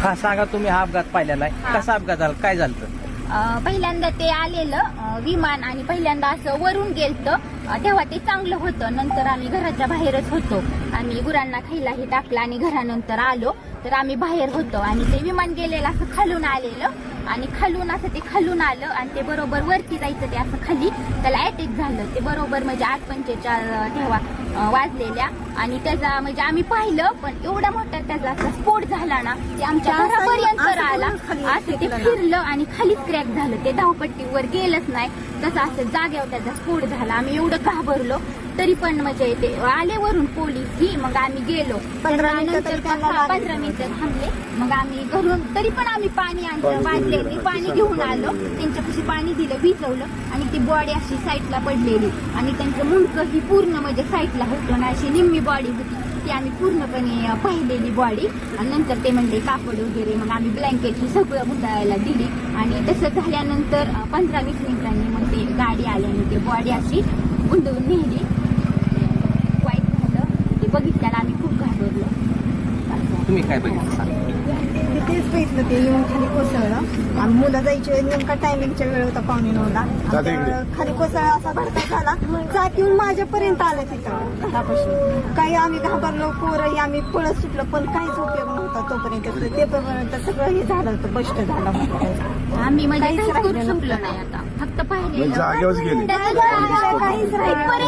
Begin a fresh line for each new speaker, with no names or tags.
हा सांगा, तुम्ही हा अपघात पाहिलेला आहे, कसा अपघात झाला, काय झालं?
पहिल्यांदा ते आलेलं विमान आणि पहिल्यांदा असं वरून गेलतं, तेव्हा ते चांगलं होतं. नंतर आम्ही घराच्या बाहेरच होतो, आम्ही गुरांना खायलाही टाकलं आणि घरानंतर आलो तर आम्ही बाहेर होतो आणि ते विमान गेलेलं असं खालून आलेलं आणि खालून असं ते खालून आलं आणि ते बरोबर वरती जायचं, ते असं खाली त्याला अटॅक झालं. ते बरोबर म्हणजे 8:45 तेव्हा वाजलेल्या आणि त्याचा म्हणजे आम्ही पाहिलं, पण एवढा मोठा त्याचा असा स्फोट झाला ना, ते आमच्या घरापर्यंत आला. असं ते फिरलं आणि खालीच क्रॅक झालं, ते धावपट्टीवर गेलंच नाही, तसं असं जाग्यावर त्याचा स्फोट झाला. आम्ही एवढं घाबरलो, तरी पण म्हणजे ते आले वरून पोलीस ही, मग आम्ही गेलो. 15 मिनिटं थांबले, मग आम्ही घरून तरी पण आम्ही पाणी आणलं, वाजले ते पाणी घेऊन आलो, त्यांच्यापाशी पाणी दिलं, भिजवलं आणि ती बॉडी अशी साईडला पडलेली आणि त्यांचं मुंडकं ही पूर्ण म्हणजे साईडला होतं ना, अशी निम्मी बॉडी होती ती आम्ही पूर्णपणे पाहिलेली बॉडी. आणि नंतर ते म्हणजे कापड वगैरे, मग आम्ही ब्लँकेट ही सगळं गुंडाळायला दिली आणि तसं झाल्यानंतर 15-20 मिनिटांनी मग ते गाडी आली आणि ती बॉडी अशी गुंडवून नेली. वाईट झालं ते बघितल्याला आम्ही खूप घाबरलो.
तुम्ही काय बघितलं?
तेच बघितलं, ते येऊन खाली कोसळलं आणि मुलं जायची नेमका टायमिंगच्या वेळ होता 8:45ला. खाली कोसळला, असा भडका झाला, चाक येऊन माझ्यापर्यंत आलं तिथं घरापाशी. काही आम्ही घाबरलो, पोरही आम्ही पळत सुटलो, पण काहीच उपयोग नव्हता तोपर्यंत. ते पर्यंत सगळं हे झालं होतं, बस्ट झालं होतं.
आम्ही म्हणजे काहीच करू शकलो नाही, आता फक्त पाहिजे
जागेवर गेले.
काहीच राहिलं